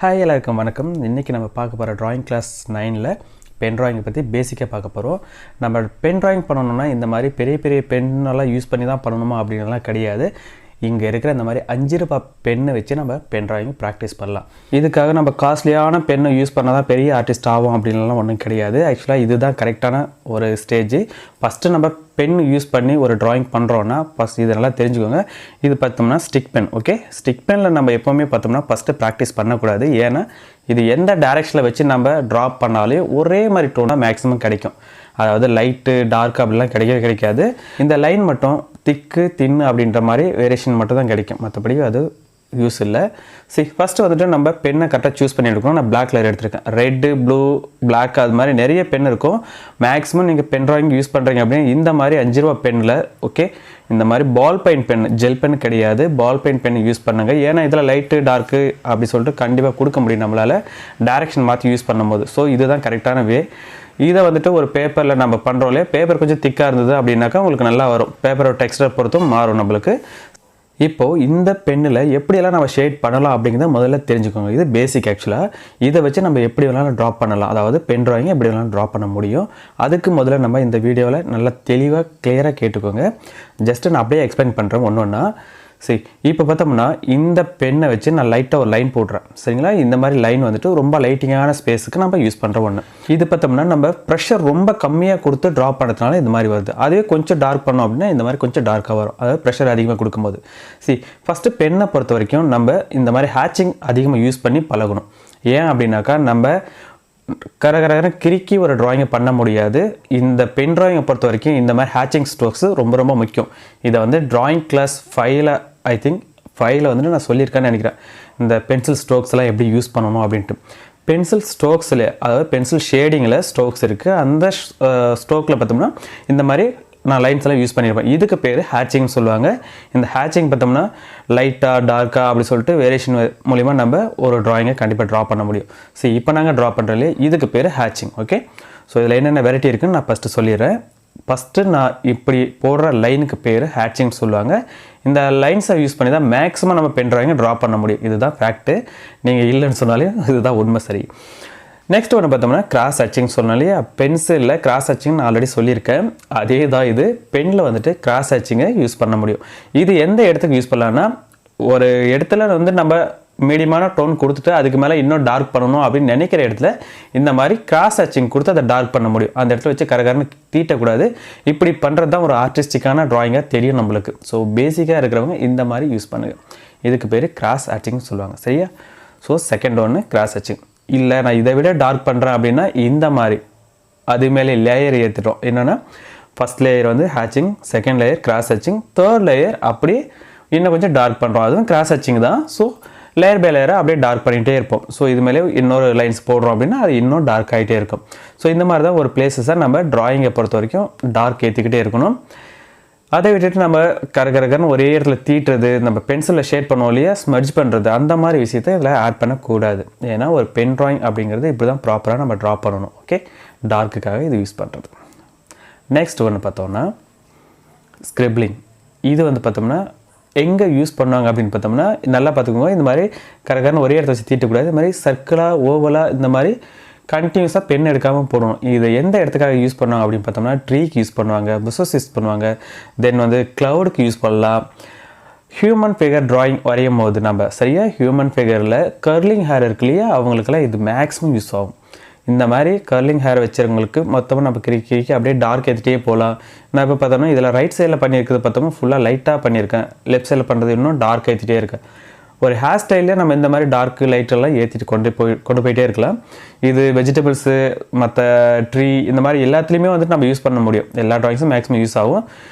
Hi எல்லாருக்கும் வணக்கம். இன்றைக்கி நம்ம பார்க்க போகிற ட்ராயிங் கிளாஸ் 9ல் பென் ட்ராயிங்கை பற்றி பேசிக்காக பார்க்க போகிறோம். நம்ம பென் ட்ராயிங் பண்ணணும்னா இந்த மாதிரி பெரிய பெரிய பென்னெல்லாம் யூஸ் பண்ணி தான் பண்ணணுமா அப்படின்லாம் கிடையாது. இங்கே இருக்கிற இந்த மாதிரி 5 ரூபாய் பெண்ணை வச்சு நம்ம பென் ட்ராயிங் ப்ராக்டிஸ் பண்ணலாம். இதுக்காக நம்ம காஸ்ட்லியான பெண்ணை யூஸ் பண்ணால் தான் பெரிய ஆர்டிஸ்ட் ஆகும் அப்படின்லாம் ஒன்றும் கிடையாது. ஆக்சுவலாக இதுதான் கரெக்டான ஒரு ஸ்டேஜ். ஃபஸ்ட்டு நம்ம பென் யூஸ் பண்ணி ஒரு ட்ராயிங் பண்ணுறோன்னா ஃபஸ்ட் இதை நல்லா தெரிஞ்சுக்கோங்க. இது பார்த்தோம்னா ஸ்டிக் பென். ஓகே, ஸ்டிக் பெனில் நம்ம எப்போவுமே பார்த்தோம்னா ஃபஸ்ட்டு ப்ராக்டிஸ் பண்ணக்கூடாது. ஏன்னா இது எந்த டைரெக்ஷனில் வச்சு நம்ம ட்ராப் பண்ணாலே ஒரே மாதிரி டோனாக மேக்ஸிமம் கிடைக்கும். அதாவது லைட்டு டார்க் அப்படிலாம் கிடைக்காது. இந்த லைன் மட்டும் திக்கு தின்னு அப்படின்ற மாதிரி வேரியேஷன் மட்டும் தான் கிடைக்கும். மற்றபடி அது யூஸ் இல்லை. ஃபஸ்ட்டு வந்துட்டு நம்ம பெண்ணை கரெக்டாக சூஸ் பண்ணி எடுக்கணும். நான் பிளாக் கலர் எடுத்திருக்கேன். ரெட்டு, ப்ளூ, பிளாக் அது மாதிரி நிறைய பென் இருக்கும். மேக்ஸிமம் நீங்கள் பென் ட்ராயிங் யூஸ் பண்ணுறீங்க அப்படின்னு இந்த மாதிரி 5 ரூபா பென்னில் ஓகே இந்த மாதிரி பால் பெயிண்ட் பென், ஜெல் பென் கிடையாது, பால் பெயிண்ட் பென் யூஸ் பண்ணுங்க. ஏன்னா இதில் லைட்டு டார்க்கு அப்படி சொல்லிட்டு கண்டிப்பாக கொடுக்க முடியும் நம்மளால் டைரெக்ஷன் மாற்றி யூஸ் பண்ணும்போது. ஸோ இதுதான் கரெக்டான வே. இதை வந்துட்டு ஒரு பேப்பரில் நம்ம பண்ணுறோம் இல்லையா, பேப்பர் கொஞ்சம் திக்காக இருந்தது அப்படின்னாக்கா உங்களுக்கு நல்லா வரும். பேப்பரோட டெக்ஸ்டர் பொறுத்தும் மாறும் நம்மளுக்கு. இப்போது இந்த பெண்ணில் எப்படியெல்லாம் நம்ம ஷேட் பண்ணலாம் அப்படிங்கிறத முதல்ல தெரிஞ்சுக்கோங்க. இது பேசிக். ஆக்சுவலாக இதை வச்சு நம்ம எப்படி வேணாலும் ட்ராப் பண்ணலாம். அதாவது பென் ட்ராயிங் எப்படி வேணாலும் ட்ராப் பண்ண முடியும். அதுக்கு முதல்ல நம்ம இந்த வீடியோவில் நல்லா தெளிவாக கிளியராக கேட்டுக்கோங்க. ஜஸ்ட்டு நான் அப்படியே எக்ஸ்பிளைன் பண்ணுறேன் ஒன்று ஒன்றா. சரி, இப்போ பார்த்தோம்னா இந்த பெண்ணை வச்சு நான் லைட்டாக ஒரு லைன் போடுறேன். சரிங்களா, இந்த மாதிரி லைன் வந்துட்டு ரொம்ப லைட்டிங்கான ஸ்பேஸுக்கு நம்ம யூஸ் பண்ணுற ஒன்று. இது பார்த்தோம்னா நம்ம ப்ரெஷர் ரொம்ப கம்மியாக கொடுத்து ட்ராப் பண்ணுறதுனால இந்த மாதிரி வருது. அதுவே கொஞ்சம் டார்க் பண்ணோம் அப்படின்னா இந்த மாதிரி கொஞ்சம் டார்க்காக வரும். அதாவது ப்ரெஷர் அதிகமாக கொடுக்கும்போது. ஃபஸ்ட்டு பெண்ணை பொறுத்த வரைக்கும் நம்ம இந்த மாதிரி ஹேட்சிங் அதிகமாக யூஸ் பண்ணி பழகணும். ஏன் அப்படின்னாக்கா நம்ம கரகர கிறுக்கி ஒரு ட்ராயிங்கை பண்ண முடியாது. இந்த பென் ட்ராயிங்கை பொறுத்த வரைக்கும் இந்த மாதிரி ஹேட்சிங் ஸ்ட்ரோக்ஸு ரொம்ப ரொம்ப முக்கியம். இதை வந்து ட்ராயிங் கிளாஸ் 5ல் ஐ திங்க் 5ல் வந்துட்டு நான் சொல்லியிருக்கேன்னு நினைக்கிறேன். இந்த பென்சில் ஸ்ட்ரோக்ஸ்லாம் எப்படி யூஸ் பண்ணணும் அப்படின்ட்டு. பென்சில் ஸ்ட்ரோக்ஸில் அதாவது பென்சில் ஷேடிங்கில் ஸ்ட்ரோக்ஸ் இருக்குது. அந்த ஸ்ட்ரோக்கில் பார்த்தோம்னா இந்த மாதிரி நான் லைன்ஸ் எல்லாம் யூஸ் பண்ணியிருப்பேன். இதுக்கு பேர் ஹேட்சிங்னு சொல்லுவாங்க. இந்த ஹேட்சிங் பார்த்தோம்னா லைட்டாக டார்க்காக அப்படி சொல்லிட்டு வேரியேஷன் மூலிமா நம்ம ஒரு ட்ராயிங்கை கண்டிப்பாக ட்ரா பண்ண முடியும். இப்போ நாங்கள் ட்ரா பண்ணுறதுலே இதுக்கு பேர் ஹேட்சிங். ஓகே, ஸோ இதில் என்னென்ன வெரைட்டி இருக்குதுன்னு நான் ஃபஸ்ட்டு சொல்லிடுறேன். ஃபஸ்ட்டு நான் இப்படி போடுற லைனுக்கு பேர் ஹேட்சிங்னு சொல்லுவாங்க. இந்த லைன்ஸை யூஸ் பண்ணி தான் மேக்ஸிமம் நம்ம பென் ட்ராயிங்கை ட்ரா பண்ண முடியும். இதுதான் ஃபேக்ட்டு. நீங்கள் இல்லைன்னு சொன்னாலே இதுதான் உண்மை. சரி, நெக்ஸ்ட் ஒன்று பார்த்தோம்னா கிராஸ் ஹேட்சிங் சொன்னாலே பென்சிலில் கிராஸ் ஹேட்சிங் நான் ஆல்ரெடி சொல்லியிருக்கேன். அதே தான் இது பெனில் வந்துட்டு கிராஸ் ஹேட்சிங்கை யூஸ் பண்ண முடியும். இது எந்த இடத்துக்கு யூஸ் பண்ணலான்னா, ஒரு இடத்துல வந்து நம்ம மீடியமான டோன் கொடுத்துட்டு அதுக்கு மேலே இன்னும் டார்க் பண்ணணும் அப்படின்னு நினைக்கிற இடத்துல இந்த மாதிரி கிராஸ் ஹேட்சிங் கொடுத்து அதை டார்க் பண்ண முடியும். அந்த இடத்துல வச்சு கரகரன்னு தீட்டக்கூடாது. இப்படி பண்ணுறது தான் ஒரு ஆர்டிஸ்டிக்கான ட்ராயிங்காக தெரியும் நம்மளுக்கு. ஸோ பேசிக்காக இருக்கிறவங்க இந்த மாதிரி யூஸ் பண்ணுங்கள். இதுக்கு பேர் கிராஸ் ஹேட்சிங்னு சொல்லுவாங்க. சரியா? ஸோ செகண்ட் ஒன்று கிராஸ் ஹேட்சிங். இல்லை நான் இதை விட டார்க் பண்ணுறேன் அப்படின்னா இந்த மாதிரி அது மேலே லேயர் ஏற்றுட்டோம். என்னென்னா ஃபஸ்ட் லேயர் வந்து ஹேட்சிங், second layer cross ஹேட்சிங், third layer அப்படி இன்னும் கொஞ்சம் டார்க் பண்ணுறோம். அதுவும் கிராஸ் ஹேட்சிங் தான். ஸோ லேயர் பை லேயராக அப்படியே டார்க் பண்ணிகிட்டே இருப்போம். ஸோ இது மேலே இன்னொரு லைன்ஸ் போடுறோம் அப்படின்னா அது இன்னும் டார்க் ஆகிட்டே இருக்கும். ஸோ இந்த மாதிரி தான் ஒரு பிளேஸஸை நம்ம ட்ராயிங்கை பொறுத்த வரைக்கும் டார்க் ஏற்றிக்கிட்டே இருக்கணும். அதை விட்டுட்டு நம்ம கரகரகரன்னு ஒரே இடத்துல தீட்டுறது, நம்ம பென்சிலில் ஷேட் பண்ணுவோம் இல்லையா, ஸ்மர்ஜ் பண்ணுறது, அந்த மாதிரி விஷயத்தை இதில் ஆட் பண்ணக்கூடாது. ஏன்னா ஒரு பென் ட்ராயிங் அப்படிங்கிறது இப்படி தான் ப்ராப்பராக நம்ம ட்ரா பண்ணணும். ஓகே, டார்க்குக்காக இது யூஸ் பண்ணுறது. நெக்ஸ்ட் ஒன்று பார்த்தோம்னா ஸ்க்ரிப்லிங். இது வந்து பார்த்தோம்னா எங்கே யூஸ் பண்ணுவாங்க அப்படின்னு பார்த்தோம்னா, நல்லா பார்த்துக்கோங்க. இந்த மாதிரி கரகரன்னு ஒரே இடத்துல வச்சு தீட்டக்கூடாது. இந்த மாதிரி சர்க்கிளாக ஓவலாக இந்த மாதிரி கண்டினியூஸாக பென் எடுக்காமல் போடணும். இது எந்த இடத்துக்காக யூஸ் பண்ணுவாங்க அப்படின்னு பார்த்தோம்னா ட்ரீக்கு யூஸ் பண்ணுவாங்க, புஷஸ் யூஸ் பண்ணுவாங்க, தென் வந்து க்ளவுடுக்கு யூஸ் பண்ணலாம். ஹியூமன் ஃபிகர் ட்ராயிங் வரையும் போது நம்ம சரியாக ஹியூமன் ஃபிகரில் கர்லிங் ஹேர் இருக்கு இல்லையா, அவங்களுக்கெல்லாம் இது மேக்ஸிமம் யூஸ் ஆகும். இந்த மாதிரி கர்லிங் ஹேர் வச்சுருவங்களுக்கு மொத்தமாக நம்ம கிறுக்கி அப்படியே டார்க் ஏற்றிட்டே போகலாம். நான் இப்போ பார்த்தோம்னா இதில் ரைட் சைடில் பண்ணியிருக்கிறது பார்த்தோம்னா ஃபுல்லாக லைட்டாக பண்ணியிருக்கேன். லெஃப்ட் சைடில் பண்ணுறது இன்னும் டார்க் ஏற்றிட்டே இருக்கேன். ஒரு ஹேர் ஸ்டைலே நம்ம இந்த மாதிரி டார்க்கு லைட்டெல்லாம் ஏற்றிட்டு கொண்டு போயிட்டே இருக்கலாம். இது வெஜிடபிள்ஸு, மற்ற ட்ரீ, இந்த மாதிரி எல்லாத்துலேயுமே வந்துட்டு நம்ம யூஸ் பண்ண முடியும். எல்லா ட்ராயிங்ஸும் மேக்ஸிமம் யூஸ் ஆகும்.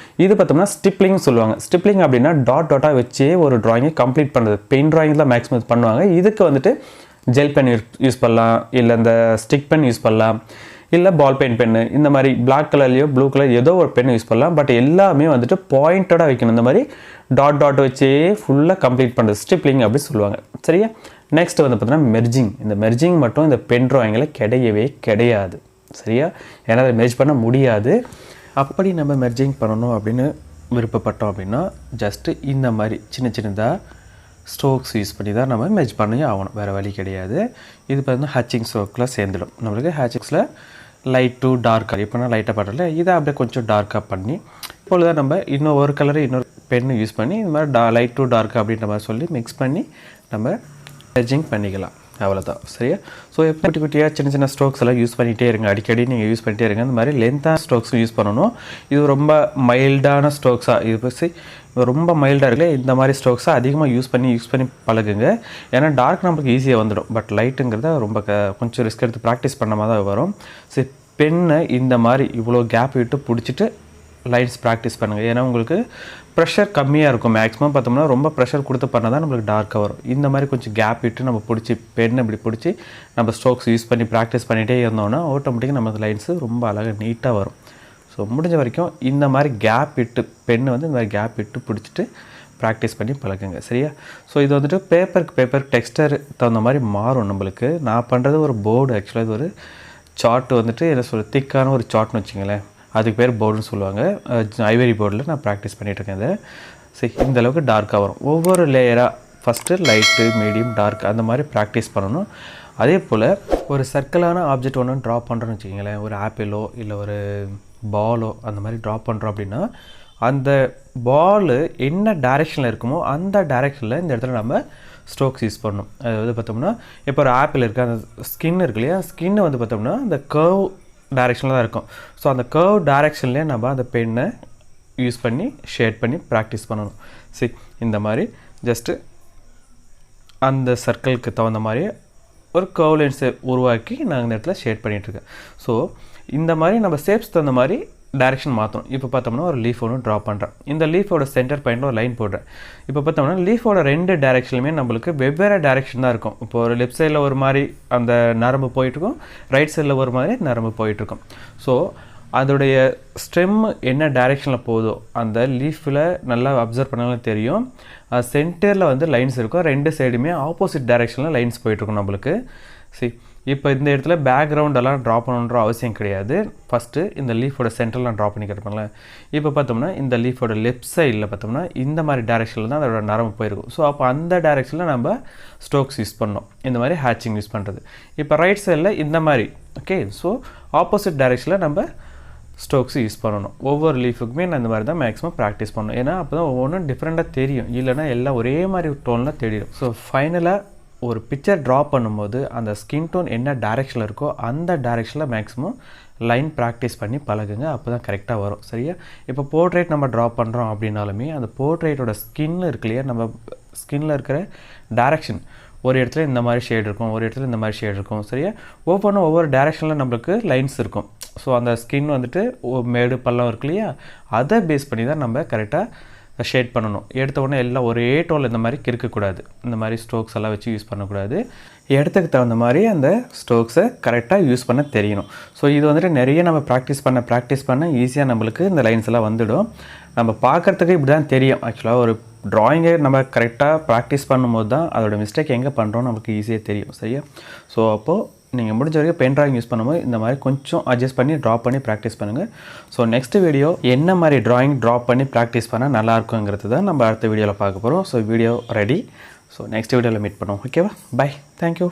இது பார்த்தோம்னா ஸ்டிப்லிங் சொல்லுவாங்க. ஸ்டிப்லிங் அப்படின்னா டாட்டாக வச்சே ஒரு ட்ராயிங்கை கம்ப்ளீட் பண்ணுறது. பெயின் ட்ராயிங் தான் மேக்ஸிமம் பண்ணுவாங்க. இதுக்கு வந்துட்டு ஜெல் பென் யூஸ் பண்ணலாம், இல்லை இந்த ஸ்டிக் பென் யூஸ் பண்ணலாம், இல்லை பால் பெயிண்ட் பென்னு, இந்த மாதிரி பிளாக் கலர்லையோ ப்ளூ கலர் ஏதோ ஒரு பென் யூஸ் பண்ணலாம். பட் எல்லாமே வந்துட்டு பாயிண்டடாக வைக்கணும். இந்த மாதிரி டாட் வச்சே ஃபுல்லாக கம்ப்ளீட் பண்ணுறது ஸ்டிப்லிங் அப்படி சொல்லுவாங்க. சரியா? நெக்ஸ்ட் வந்து பார்த்தீங்கன்னா மெர்ஜிங். இந்த மெர்ஜிங் மட்டும் இந்த பென் ட்ராயிங்கில் கிடையவே கிடையாது. சரியா? ஏன்னா அதை மெர்ஜ் பண்ண முடியாது. அப்படி நம்ம மெர்ஜிங் பண்ணணும் அப்படின்னு விருப்பப்பட்டோம் அப்படின்னா ஜஸ்ட்டு இந்த மாதிரி சின்னதாக ஸ்ட்ரோக்ஸ் யூஸ் பண்ணி தான் நம்ம மெஜ் பண்ணி ஆகணும், வேறு வழி கிடையாது. இது பார்த்தீங்கன்னா ஹேட்சிங் ஸ்ட்ரோக்கில் சேர்ந்துடும். நம்மளுக்கு ஹேட்சிங்ஸில் லைட் டு டார்க்காக இப்போ நான் லைட்டாக பண்ணுறல இதை அப்படியே கொஞ்சம் டார்க்காக பண்ணி இப்பொழுது தான் நம்ம இன்னும் ஒரு கலரு இன்னொரு பென்னு யூஸ் பண்ணி இந்த மாதிரி லைட் டு டார்க் அப்படின்ற மாதிரி சொல்லி மிக்ஸ் பண்ணி நம்ம மெஜிங் பண்ணிக்கலாம். அவ்வளோதான், சரியா? ஸோ எப்போ குட்டி குட்டியாக சின்ன சின்ன ஸ்ட்ரோக்ஸ் எல்லாம் யூஸ் பண்ணிகிட்டே இருங்க, அடிக்கடி நீங்கள் யூஸ் பண்ணிகிட்டே இருங்க. இந்த மாதிரி லென்த்தான ஸ்ட்ரோக்ஸும் யூஸ் பண்ணணும். இது ரொம்ப மைல்டான ஸ்ட்ரோக்ஸாக இது பற்றி ரொம்ப மைல்டாக இருக்குல்ல, இந்த மாதிரி ஸ்ட்ரோக்ஸாக அதிகமாக யூஸ் பண்ணி பழகுங்க. ஏன்னா டார்க் நம்மளுக்கு ஈஸியாக வந்துடும், பட் லைட்டுங்கிறத ரொம்ப கொஞ்சம் ரிஸ்க் எடுத்து ப்ராக்டிஸ் பண்ண மாதிரி தான் வரும். சரி, பெண்ணை இந்த மாதிரி இவ்வளோ கேப் விட்டு பிடிச்சிட்டு லைன்ஸ் ப்ராக்டிஸ் பண்ணுங்கள். ஏன்னா உங்களுக்கு ப்ரெஷர் கம்மியாக இருக்கும். மேக்ஸிமம் பார்த்தோம்னா ரொம்ப ப்ரெஷர் கொடுத்து பண்ணால் தான் நம்மளுக்கு டார்க்காக வரும். இந்த மாதிரி கொஞ்சம் கேப் விட்டு நம்ம பிடிச்சி பெண்ணை இப்படி பிடிச்சி நம்ம ஸ்ட்ரோக்ஸ் யூஸ் பண்ணி ப்ராக்டிஸ் பண்ணிகிட்டே இருந்தோம்னா ஆட்டோமேட்டிக்காக நம்ம லைன்ஸு ரொம்ப அழகாக நீட்டாக வரும். ஸோ முடிஞ்ச வரைக்கும் இந்த மாதிரி கேப் விட்டு பெண்ணை வந்து இந்த மாதிரி கேப் விட்டு பிடிச்சிட்டு ப்ராக்டிஸ் பண்ணி பழகுங்க, சரியா? ஸோ இது வந்துட்டு பேப்பருக்கு டெக்ஸ்டர் தகுந்த மாதிரி மாறும் நம்மளுக்கு. நான் பண்ணுறது ஒரு போர்டு, ஆக்சுவலாக இது ஒரு சார்ட்டு வந்துட்டு என்ன சொல்ல திக்கான ஒரு சார்ட்னு வச்சுங்களேன், அதுக்கு பேர் போர்டுன்னு சொல்லுவாங்க. ஐவரி போர்டில் நான் ப்ராக்டிஸ் பண்ணிகிட்ருக்கேன். இதை சரி, இந்த அளவுக்கு டார்க்காக வரும். ஒவ்வொரு லேயராக ஃபஸ்ட்டு லைட்டு, மீடியம், டார்க் அந்த மாதிரி ப்ராக்டிஸ் பண்ணணும். அதே போல் ஒரு சர்க்கிளான ஆப்ஜெக்ட் ஒன்று ட்ரா பண்ணுறோன்னு வச்சுக்கிங்களேன், ஒரு ஆப்பிளோ இல்லை ஒரு பாலோ அந்த மாதிரி ட்ரா பண்ணுறோம் அப்படின்னா அந்த பாலு என்ன டைரெக்ஷனில் இருக்குமோ அந்த டைரெக்ஷனில் இந்த இடத்துல நம்ம ஸ்ட்ரோக்ஸ் யூஸ் பண்ணணும். அதாவது பார்த்தோம்னா இப்போ ஒரு ஆப்பிள் இருக்குது, அந்த ஸ்கின் இருக்கு இல்லையா, ஸ்கின்னை வந்து பார்த்தோம்னா அந்த கர்வ் டைரெக்ஷனில் தான் இருக்கும். ஸோ அந்த கர்வ் டைரெக்ஷன்லேயே நம்ம அந்த பெண்ணை யூஸ் பண்ணி ஷேட் பண்ணி ப்ராக்டிஸ் பண்ணணும். சரி, இந்த மாதிரி ஜஸ்ட்டு அந்த சர்க்கிளுக்கு தகுந்த மாதிரி ஒரு கர்வ் லைன்ஸை உருவாக்கி நான் இந்த இடத்துல ஷேட் பண்ணிகிட்ருக்கேன். ஸோ இந்த மாதிரி நம்ம ஷேப்ஸ் தகுந்த மாதிரி டைரெக்ஷன் மாற்றணும். இப்போ பார்த்தோம்னா ஒரு லீஃப் ஒன்று ட்ரா பண்ணுறேன். இந்த லீஃபோட சென்டர் பாயிண்டில் ஒரு லைன் போடுறேன். இப்போ பார்த்தோம்னா லீஃபோட 2 டைரெக்ஷன்லையுமே நம்மளுக்கு வெவ்வேறு டைரெக்ஷன் தான் இருக்கும். இப்போ ஒரு லெஃப்ட் சைடில் ஒரு மாதிரி அந்த நரம்பு போயிட்டுருக்கும், ரைட் சைடில் ஒரு மாதிரி நரம்பு போயிட்டுருக்கும். ஸோ அதோடைய ஸ்டெம் என்ன டைரெக்ஷனில் போதோ அந்த லீஃபில் நல்லா அப்சர்வ் பண்ணாலும் தெரியும். சென்டரில் வந்து லைன்ஸ் இருக்கும், 2 சைடுமே ஆப்போசிட் டைரெக்ஷனில் லைன்ஸ் போயிட்டுருக்கும் நம்மளுக்கு. சரி, இப்போ இந்த இடத்துல பேக்ரவுண்டெல்லாம் ட்ரா பண்ணணுன்ற அவசியம் கிடையாது. ஃபஸ்ட்டு இந்த லீஃபோட சென்டர்லாம் ட்ரா பண்ணிக்கிறப்பாங்களே. இப்போ பார்த்தோம்னா இந்த லீஃபோட லெஃப்ட் சைடில் பார்த்தோம்னா இந்த மாதிரி டைரெக்ஷனில் தான் அதோட நரம்பு போயிருக்கும். ஸோ அப்போ அந்த டைரெக்ஷனில் நம்ம ஸ்ட்ரோக்ஸ் யூஸ் பண்ணோம், இந்த மாதிரி ஹேட்சிங் யூஸ் பண்ணுறது. இப்போ ரைட் சைடில் இந்த மாதிரி, ஓகே. ஸோ ஆப்போசிட் டைரெக்ஷனில் நம்ம ஸ்ட்ரோக்ஸ் யூஸ் பண்ணணும். ஒவ்வொரு லீஃபுக்குமே நான் இந்த மாதிரி தான் மேக்ஸிமம் ப்ராக்டிஸ் பண்ணணும். ஏன்னா அப்போ தான் ஒவ்வொன்றும் டிஃப்ரெண்ட்டாக தெரியும், இல்லைனா எல்லாம் ஒரே மாதிரி டோனில் தெரியும். ஸோ ஃபைனலாக ஒரு பிக்சர் ட்ரா பண்ணும்போது அந்த ஸ்கின் டோன் என்ன டைரெக்ஷனில் இருக்கோ அந்த டைரெக்ஷனில் மேக்ஸிமம் லைன் ப்ராக்டிஸ் பண்ணி பழகுங்க, அப்போ தான் கரெக்டாக வரும், சரியா? இப்போ போர்ட்ரேட் நம்ம ட்ரா பண்ணுறோம் அப்படின்னாலுமே அந்த போர்ட்ரேட்டோட ஸ்கின்னில் இருக்கு இல்லையா, நம்ம ஸ்கின்னில் இருக்கிற டைரெக்ஷன் ஒரு இடத்துல இந்த மாதிரி ஷேட் இருக்கும், ஒரு இடத்துல இந்த மாதிரி ஷேட் இருக்கும், சரியா? ஒவ்வொன்றும் ஒவ்வொரு டைரெக்ஷனில் நம்மளுக்கு லைன்ஸ் இருக்கும். ஸோ அந்த ஸ்கின் வந்துட்டு மேடு பள்ளம் இருக்கு இல்லையா, அதை பேஸ் பண்ணி தான் நம்ம கரெக்டாக ஷேட் பண்ணணும். எடுத்த உடனே எல்லாம் ஒரே டோல் இந்த மாதிரி இருக்கக்கூடாது. இந்த மாதிரி ஸ்ட்ரோக்ஸ் எல்லாம் வச்சு யூஸ் பண்ணக்கூடாது. இடத்துக்கு தகுந்த மாதிரி அந்த ஸ்ட்ரோக்ஸை கரெக்டாக யூஸ் பண்ண தெரியணும். ஸோ இது வந்துட்டு நிறைய நம்ம ப்ராக்டிஸ் பண்ண ஈஸியாக நம்மளுக்கு இந்த லைன்ஸ் எல்லாம் வந்துடும். நம்ம பார்க்குறதுக்கு இப்படி தான் தெரியும். ஆக்சுவலாக ஒரு ட்ராயிங்கை நம்ம கரெக்டாக ப்ராக்டிஸ் பண்ணும்போது தான் அதோட மிஸ்டேக் எங்கே பண்ணுறோம் நமக்கு ஈஸியாக தெரியும், சரியா? ஸோ அப்போது நீங்கள் முடிஞ்ச வரைக்கும் பென் ட்ராயிங் யூஸ் பண்ணும்போது இந்த மாதிரி கொஞ்சம் அட்ஜஸ்ட் பண்ணி ட்ரா பண்ணி ப்ராக்டிஸ் பண்ணுங்கள். ஸோ நெக்ஸ்ட் வீடியோ என்ன மாதிரி ட்ராயிங் ட்ரா பண்ணி ப்ராக்டிஸ் பண்ணால் நல்லாயிருக்குங்கிறது தான் நம்ம அடுத்த வீடியோவில் பார்க்க போகிறோம். So video ready. So next வீடியோவில் மீட் பண்ணுவோம், ஓகேவா? Bye, thank you.